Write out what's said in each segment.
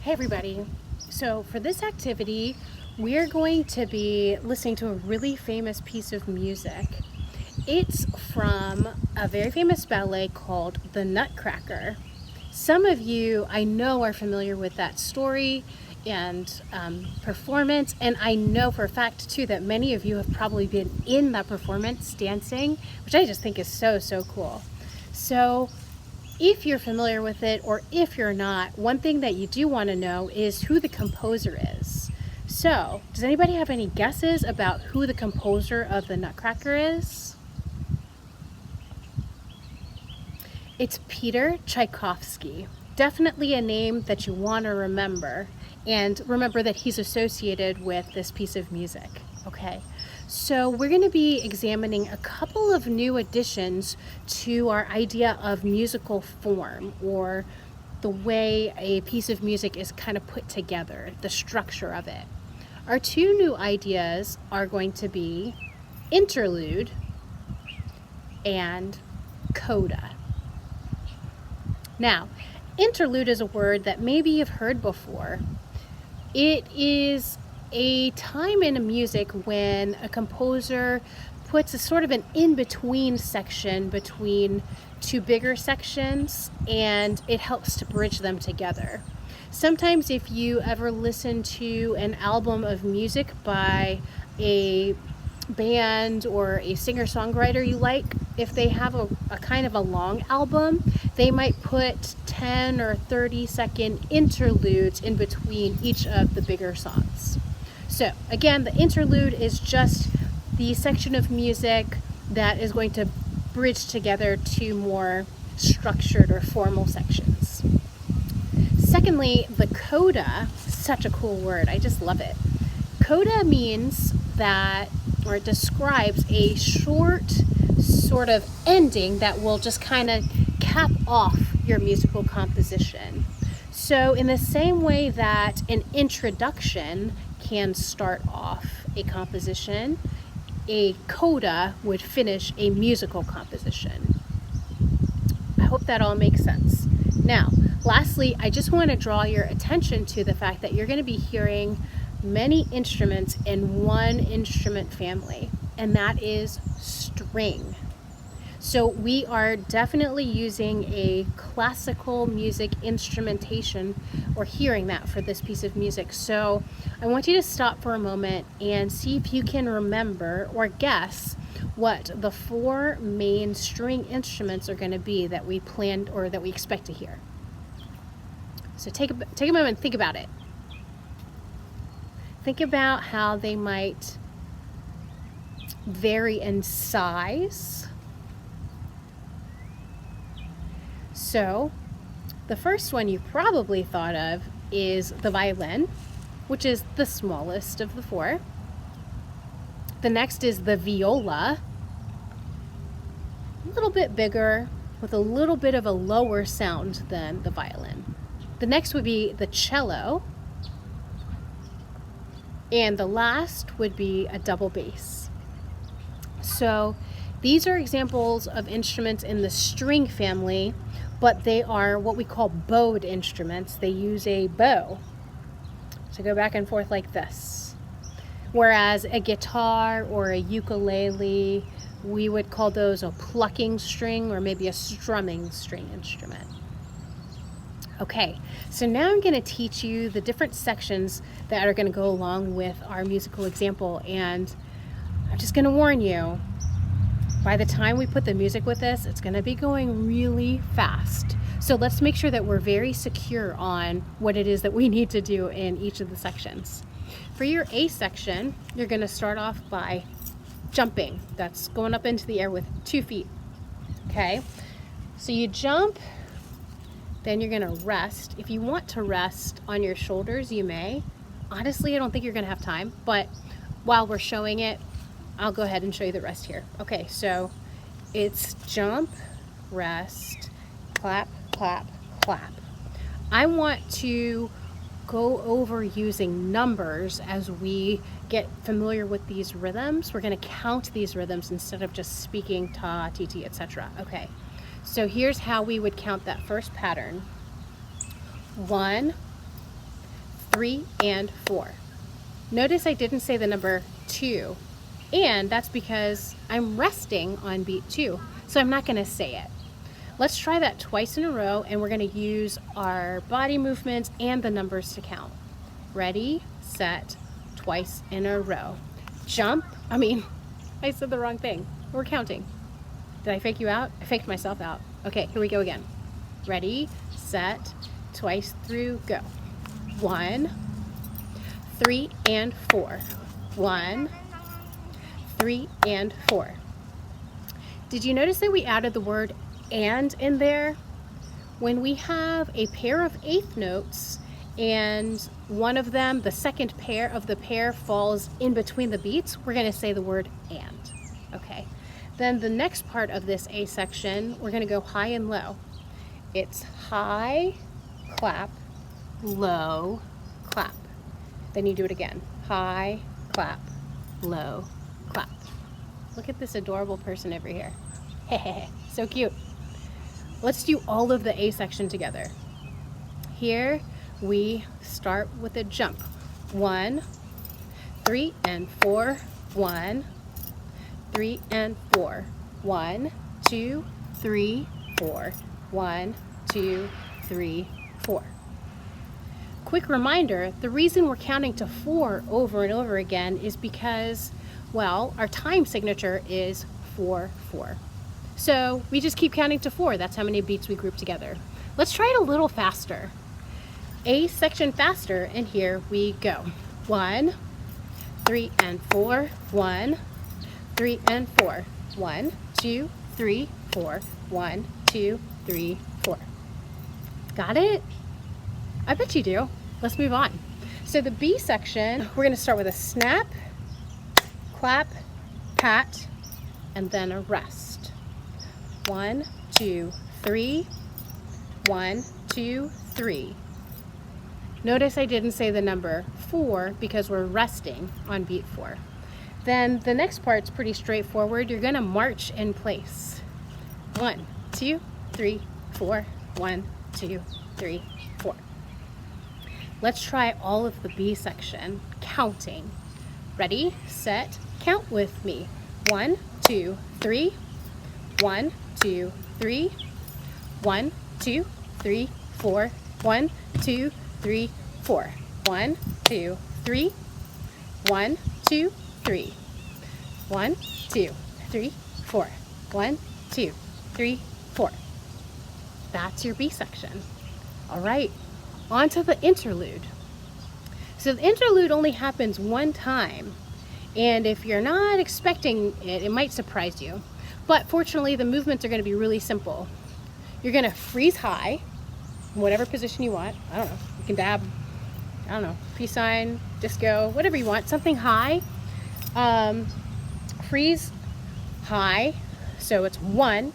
Hey everybody. So for this activity, we're going to be listening to a really famous piece of music. It's from a very famous ballet called the Nutcracker. Some of you I know are familiar with that story and performance, and I know for a fact too that many of you have probably been in that performance dancing, which I just think is so cool. So if you're familiar with it or if you're not, one thing that you do want to know is who the composer is. So, does anybody have any guesses about who the composer of the Nutcracker is? It's Peter Tchaikovsky. Definitely a name that you want to remember. And remember that he's associated with this piece of music. Okay, so we're going to be examining a couple of new additions to our idea of musical form, or the way a piece of music is kind of put together, the structure of it. Our two new ideas are going to be interlude and coda. Now, interlude is a word that maybe you've heard before. It is a time in a music when a composer puts a sort of an in-between section between two bigger sections, and it helps to bridge them together. Sometimes if you ever listen to an album of music by a band or a singer-songwriter you like, if they have a kind of a long album, they might put 10 or 30-second interludes in between each of the bigger songs. So again, the interlude is just the section of music that is going to bridge together two more structured or formal sections. Secondly, the coda, such a cool word, I just love it. Coda means that, or it describes a short sort of ending that will just kind of cap off your musical composition. So in the same way that an introduction can start off a composition, a coda would finish a musical composition. I hope that all makes sense. Now, lastly, I just want to draw your attention to the fact that you're going to be hearing many instruments in one instrument family, and that is string. So we are definitely using a classical music instrumentation, or hearing that, for this piece of music. So I want you to stop for a moment and see if you can remember or guess what the four main string instruments are going to be that we planned or that we expect to hear. So take a moment and think about it. Think about how they might vary in size. So the first one you probably thought of is the violin, which is the smallest of the four. The next is the viola, a little bit bigger with a little bit of a lower sound than the violin. The next would be the cello, and the last would be a double bass. So these are examples of instruments in the string family, but they are what we call bowed instruments. They use a bow to go back and forth like this. Whereas a guitar or a ukulele, we would call those a plucking string or maybe a strumming string instrument. Okay, so now I'm going to teach you the different sections that are going to go along with our musical example, and I'm just going to warn you, by the time we put the music with this, it's going to be going really fast. So let's make sure that we're very secure on what it is that we need to do in each of the sections. For your A section, you're going to start off by jumping. That's going up into the air with 2 feet. Okay, so you jump, then you're going to rest. If you want to rest on your shoulders, you may. Honestly, I don't think you're going to have time, but while we're showing it, I'll go ahead and show you the rest here. Okay, so it's jump, rest, clap, clap, clap. I want to go over using numbers as we get familiar with these rhythms. We're going to count these rhythms instead of just speaking ta, ti, ti, etc. Okay, so here's how we would count that first pattern. 1, 3, and 4. Notice I didn't say the number 2, and that's because I'm resting on beat 2, so I'm not going to say it. Let's try that twice in a row, and we're going to use our body movements and the numbers to count. Ready, set, twice in a row. Jump. I said the wrong thing. We're counting. Did I fake you out? I faked myself out. Okay, here we go again. Ready, set, twice through, go. 1, 3, and 4. 1, 3, and 4. Did you notice that we added the word and in there? When we have a pair of eighth notes and one of them, the second pair of the pair, falls in between the beats, we're going to say the word and. Okay. Then the next part of this A section, we're going to go high and low. It's high, clap, low, clap. Then you do it again. High, clap, low, clap. Look at this adorable person over here. So cute. Let's do all of the A section together. Here we start with a jump. 1, 3, and 4. 1, 3, and 4. 1, 2, 3, 4. 1, 2, 3, 4. Quick reminder, the reason we're counting to 4 over and over again is because, well, our time signature is 4, 4. So we just keep counting to 4. That's how many beats we group together. Let's try it a little faster. A section faster, and here we go. 1, 3, and 4. 1, 3, and 4. 1, 2, 3, 4. 1, 2, 3, 4. Got it? I bet you do. Let's move on. So the B section, we're going to start with a snap, clap, pat, and then a rest. 1, 2, 3. 1, 2, 3. Notice I didn't say the number 4 because we're resting on beat 4. Then the next part's pretty straightforward. You're going to march in place. 1, 2, 3, 4. 1, 2, 3, 4. Let's try all of the B section, counting. Ready, set, count with me. 1, 2, 3. 1, 2, 3. 1, 2, 3, 4. 1, 2, 3, 4. 1, 2, 3. 1, 2, 3. 1, 2, 3, 4. 1, 2, 3, 4. That's your B section. All right, on to the interlude. So the interlude only happens one time, and if you're not expecting it, it might surprise you. But fortunately, the movements are going to be really simple. You're going to freeze high, in whatever position you want. I don't know, you can dab, I don't know, peace sign, disco, whatever you want, something high. Freeze high, so it's 1, and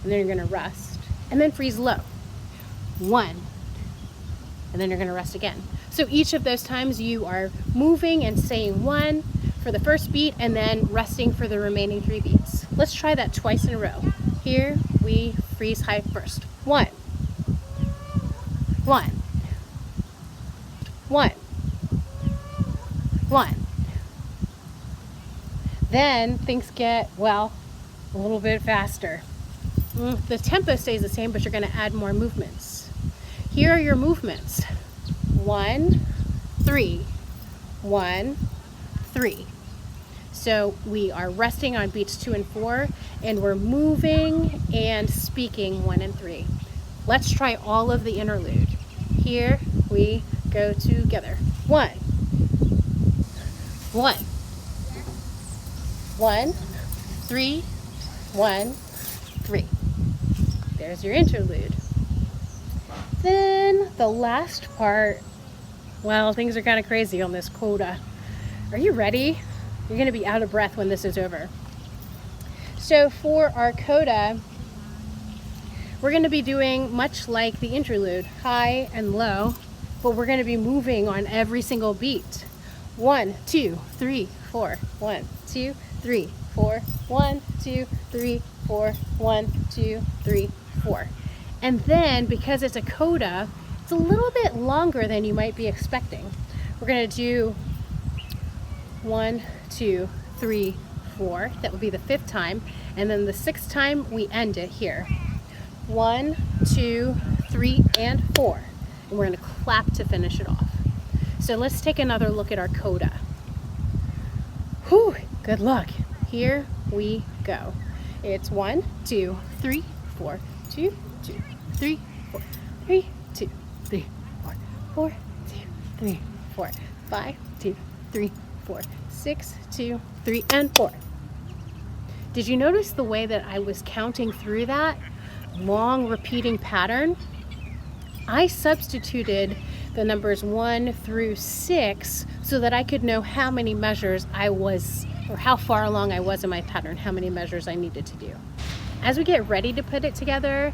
then you're going to rest. And then freeze low, 1, and then you're going to rest again. So each of those times you are moving and saying 1 for the first beat and then resting for the remaining 3 beats. Let's try that twice in a row. Here we freeze high first. 1, 1, 1, 1. Then things get, well, a little bit faster. The tempo stays the same, but you're going to add more movements. Here are your movements. 1, 3, 1, 3. So we are resting on beats 2 and 4, and we're moving and speaking 1 and 3. Let's try all of the interlude. Here we go together. 1, 1, 1, 3, 1, 3. There's your interlude. Then the last part, well, things are kind of crazy on this coda. Are you ready? You're going to be out of breath when this is over. So for our coda, we're going to be doing much like the interlude, high and low, but we're going to be moving on every single beat. 1, 2, 3, 4. 1, 2, 3, 4. 1, 2, 3, 4. 1, 2, 3, 4. And then, because it's a coda, It's a little bit longer than you might be expecting. We're going to do 1, 2, 3, 4. That would be the 5th time. And then the 6th time we end it here. 1, 2, 3, and 4. And we're going to clap to finish it off. So let's take another look at our coda. Whew, good luck. Here we go. It's 1, 2, 3, 4, 2, 2, 3, 4, 3, 2, 3, 4, 4, 2, 3, 4, 5, 2, 3, 4, 6, 2, 3, and 4. Did you notice the way that I was counting through that long repeating pattern? I substituted the numbers 1 through 6 so that I could know how many measures I was, or how far along I was in my pattern, how many measures I needed to do. As we get ready to put it together,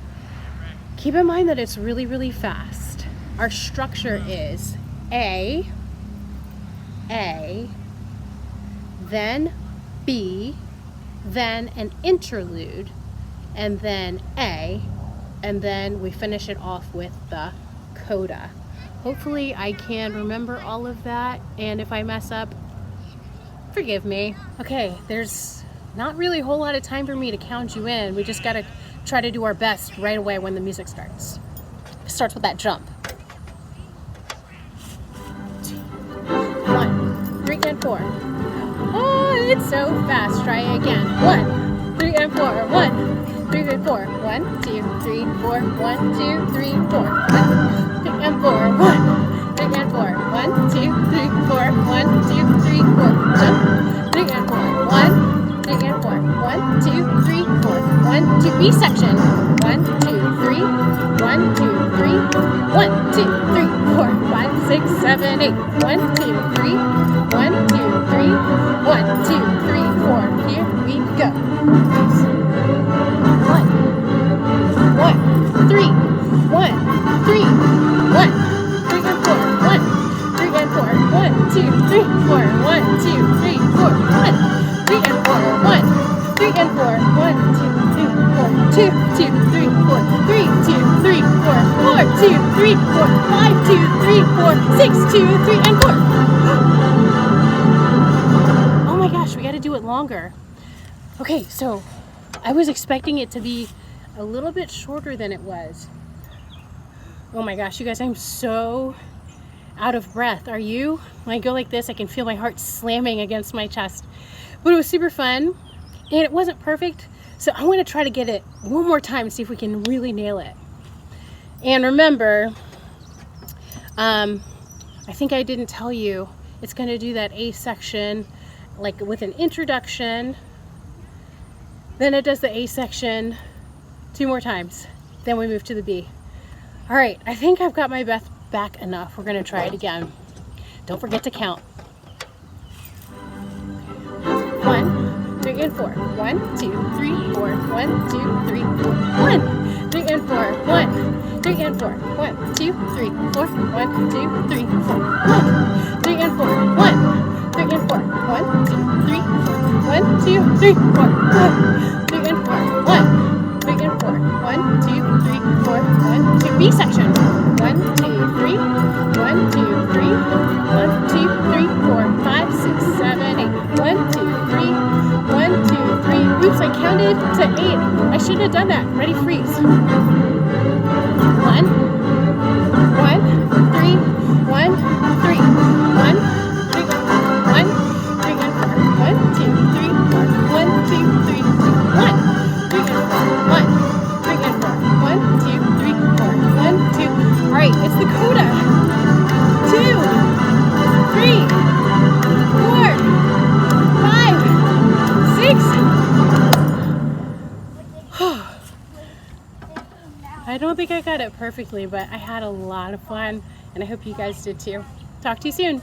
keep in mind that it's really, really fast. Our structure is A, then B, then an interlude, and then A, and then we finish it off with the coda. Hopefully I can remember all of that, and if I mess up, forgive me. Okay, there's not really a whole lot of time for me to count you in. We just gotta try to do our best right away when the music starts. It starts with that jump. 1, 3, and 4. Oh, it's so fast. Try again. 1, 3, and 4. 1, 3, and 4. 1, 2, 3, 4. 1, 2, 3, 4. 1, 3, and 4. 1, 3, and 4. 1, 2, 3, 4. 1, 2, 3, 4. Jump. 3 and 4. 1, 3, and 4. 1, 2, 3, 4. 1, 2. B section. 1, 2, 3. 1, 2, 3. 1, 2, 3, 4, 5, 6, 7, 8. 1, 2, 3. 1, 2, 3. 1, 2, 3, 4. Here we go. 1, 1, 3. 1, 3. 1, 3 and 4. 1, 3 and 4. 1, 2, 3, 4. 1, 2, 3, 4. 1, 3 and 4. 1, 3 and 4. 1, 2, 3, 4. 2, 2, 3, 4. 3, 2, 3, 4. 4, 2, 3, 4. 5, 2, 3, 4. 6, 2, 3, and 4. Oh my gosh, we gotta do it longer. Okay, so I was expecting it to be a little bit shorter than it was. Oh my gosh, you guys, I'm so out of breath. Are you? When I go like this, I can feel my heart slamming against my chest. But it was super fun, and it wasn't perfect, so I want to try to get it one more time and see if we can really nail it. And remember, I think I didn't tell you, it's going to do that A section like with an introduction, then it does the A section 2 more times, then we move to the B. All right, I think I've got my breath back enough. We're gonna try it again. Don't forget to count. 1, 3, and 4. 1, 2, 3, 4. 1, 2, 3, 4. 1, 3, and 4. 1, 3, and 4. 1, 2, 3, 4. 1, 2, 3, 4. 1, 3, and 4. 1, 3, and 4. 1, 2, 3, 4. 1, 2, 3, 4. 1, 3, and 4. 1, 3, and 4. 1, 2, 3, 4. 1, 2. B section. 1, 2, 3. 1, 2, 3. 1, 2, 3, 4. 5, 6, 7, 8. 1, 2, 3. 1, 2, 3. Oops, I counted to 8. I shouldn't have done that. Ready, freeze. 1, 1, 3, 1, 3. 1, 3, 1, 3, and 4. 1, 2, 3, 4. 1, 2, 3, 1, 3, and 4. 1, 3, and 4. 1, 2, 3, 4. 1, 2. All right, it's the coda. 2, 3, 4, 5, 6. I don't think I got it perfectly, but I had a lot of fun, and I hope you guys did too. Talk to you soon.